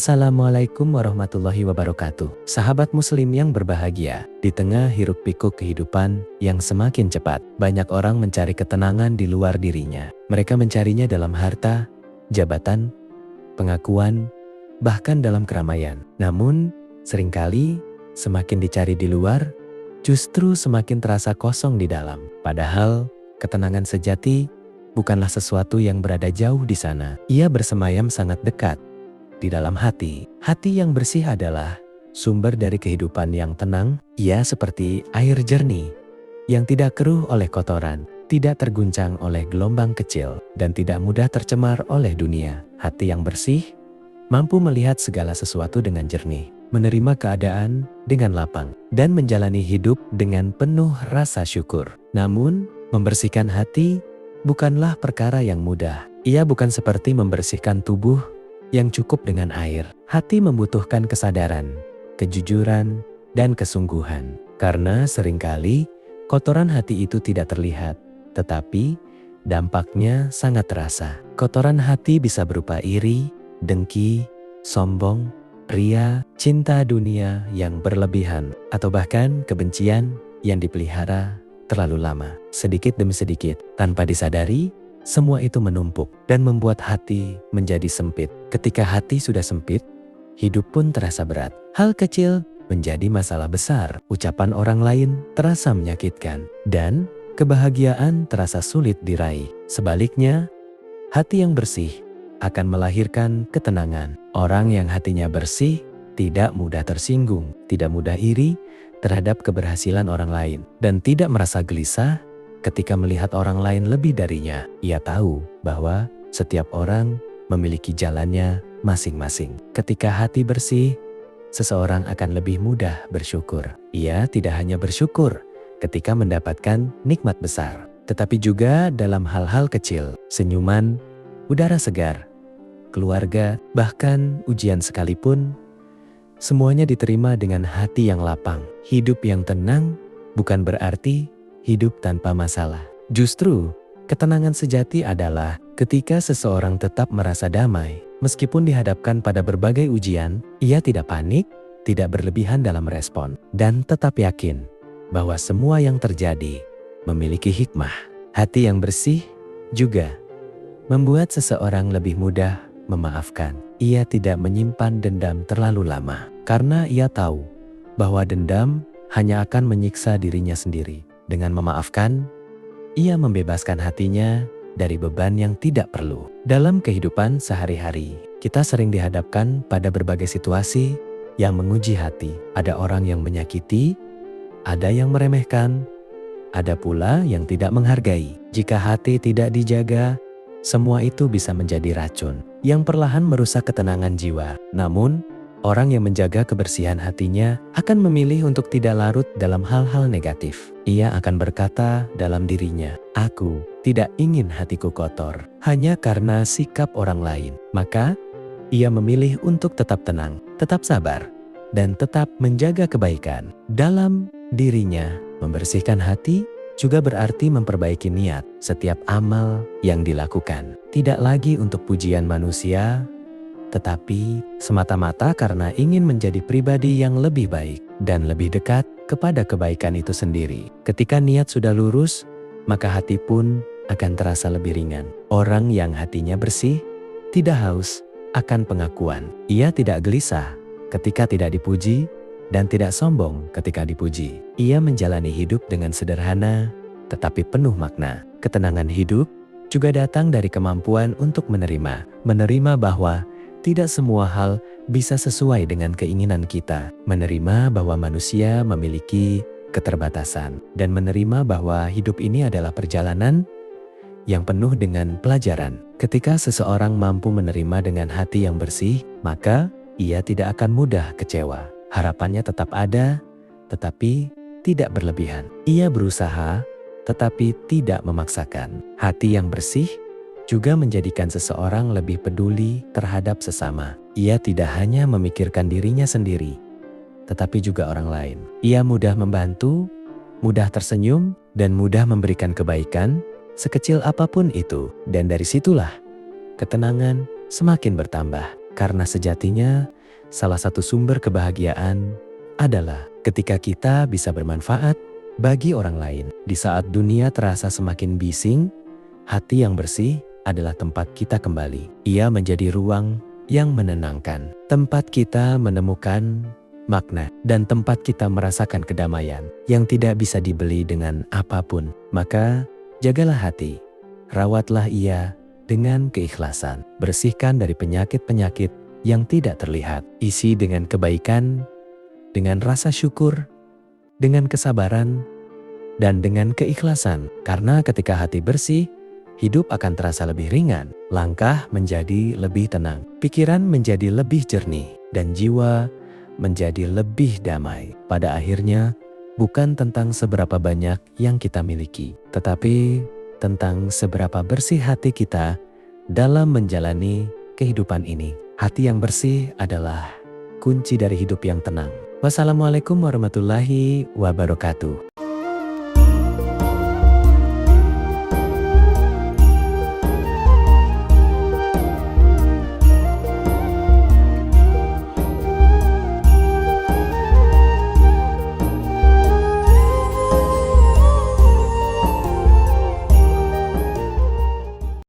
Assalamualaikum warahmatullahi wabarakatuh. Sahabat muslim yang berbahagia, di tengah hiruk-pikuk kehidupan yang semakin cepat, banyak orang mencari ketenangan di luar dirinya. Mereka mencarinya dalam harta, jabatan, pengakuan, bahkan dalam keramaian. Namun, seringkali semakin dicari di luar, justru semakin terasa kosong di dalam. Padahal, ketenangan sejati bukanlah sesuatu yang berada jauh di sana. Ia bersemayam sangat dekat di dalam hati. Hati yang bersih adalah sumber dari kehidupan yang tenang. Ia seperti air jernih yang tidak keruh oleh kotoran, tidak terguncang oleh gelombang kecil, dan tidak mudah tercemar oleh dunia. Hati yang bersih mampu melihat segala sesuatu dengan jernih, menerima keadaan dengan lapang, dan menjalani hidup dengan penuh rasa syukur. Namun, membersihkan hati bukanlah perkara yang mudah. Ia bukan seperti membersihkan tubuh yang cukup dengan air. Hati membutuhkan kesadaran, kejujuran, dan kesungguhan. Karena seringkali kotoran hati itu tidak terlihat, tetapi dampaknya sangat terasa. Kotoran hati bisa berupa iri, dengki, sombong, ria, cinta dunia yang berlebihan, atau bahkan kebencian yang dipelihara terlalu lama. Sedikit demi sedikit, tanpa disadari, semua itu menumpuk dan membuat hati menjadi sempit. Ketika hati sudah sempit, hidup pun terasa berat. Hal kecil menjadi masalah besar. Ucapan orang lain terasa menyakitkan, dan kebahagiaan terasa sulit diraih. Sebaliknya, hati yang bersih akan melahirkan ketenangan. Orang yang hatinya bersih tidak mudah tersinggung, tidak mudah iri terhadap keberhasilan orang lain, dan tidak merasa gelisah ketika melihat orang lain lebih darinya. Ia tahu bahwa setiap orang memiliki jalannya masing-masing. Ketika hati bersih, seseorang akan lebih mudah bersyukur. Ia tidak hanya bersyukur ketika mendapatkan nikmat besar, tetapi juga dalam hal-hal kecil, senyuman, udara segar, keluarga, bahkan ujian sekalipun, semuanya diterima dengan hati yang lapang. Hidup yang tenang bukan berarti hidup tanpa masalah. Justru, ketenangan sejati adalah ketika seseorang tetap merasa damai. Meskipun dihadapkan pada berbagai ujian, ia tidak panik, tidak berlebihan dalam respon, dan tetap yakin bahwa semua yang terjadi memiliki hikmah. Hati yang bersih juga membuat seseorang lebih mudah memaafkan. Ia tidak menyimpan dendam terlalu lama, karena ia tahu bahwa dendam hanya akan menyiksa dirinya sendiri. Dengan memaafkan, ia membebaskan hatinya dari beban yang tidak perlu. Dalam kehidupan sehari-hari, kita sering dihadapkan pada berbagai situasi yang menguji hati. Ada orang yang menyakiti, ada yang meremehkan, ada pula yang tidak menghargai. Jika hati tidak dijaga, semua itu bisa menjadi racun yang perlahan merusak ketenangan jiwa. Namun, orang yang menjaga kebersihan hatinya akan memilih untuk tidak larut dalam hal-hal negatif. Ia akan berkata dalam dirinya, "Aku tidak ingin hatiku kotor hanya karena sikap orang lain." Maka, ia memilih untuk tetap tenang, tetap sabar, dan tetap menjaga kebaikan dalam dirinya. Membersihkan hati juga berarti memperbaiki niat. Setiap amal yang dilakukan tidak lagi untuk pujian manusia, tetapi semata-mata karena ingin menjadi pribadi yang lebih baik dan lebih dekat kepada kebaikan itu sendiri. Ketika niat sudah lurus, maka hati pun akan terasa lebih ringan. Orang yang hatinya bersih tidak haus akan pengakuan. Ia tidak gelisah ketika tidak dipuji dan tidak sombong ketika dipuji. Ia menjalani hidup dengan sederhana tetapi penuh makna. Ketenangan hidup juga datang dari kemampuan untuk menerima bahwa tidak semua hal bisa sesuai dengan keinginan kita. Menerima bahwa manusia memiliki keterbatasan. Dan menerima bahwa hidup ini adalah perjalanan yang penuh dengan pelajaran. Ketika seseorang mampu menerima dengan hati yang bersih, maka ia tidak akan mudah kecewa. Harapannya tetap ada, tetapi tidak berlebihan. Ia berusaha, tetapi tidak memaksakan. Hati yang bersih juga menjadikan seseorang lebih peduli terhadap sesama. Ia tidak hanya memikirkan dirinya sendiri, tetapi juga orang lain. Ia mudah membantu, mudah tersenyum, dan mudah memberikan kebaikan, sekecil apapun itu. Dan dari situlah ketenangan semakin bertambah. Karena sejatinya salah satu sumber kebahagiaan adalah ketika kita bisa bermanfaat bagi orang lain. Di saat dunia terasa semakin bising, hati yang bersih adalah tempat kita kembali. Ia menjadi ruang yang menenangkan, tempat kita menemukan makna, dan tempat kita merasakan kedamaian yang tidak bisa dibeli dengan apapun. Maka jagalah hati, rawatlah ia dengan keikhlasan, bersihkan dari penyakit-penyakit yang tidak terlihat, isi dengan kebaikan, dengan rasa syukur, dengan kesabaran, dan dengan keikhlasan. Karena ketika hati bersih, hidup akan terasa lebih ringan, langkah menjadi lebih tenang, pikiran menjadi lebih jernih, dan jiwa menjadi lebih damai. Pada akhirnya, bukan tentang seberapa banyak yang kita miliki, tetapi tentang seberapa bersih hati kita dalam menjalani kehidupan ini. Hati yang bersih adalah kunci dari hidup yang tenang. Wassalamualaikum warahmatullahi wabarakatuh.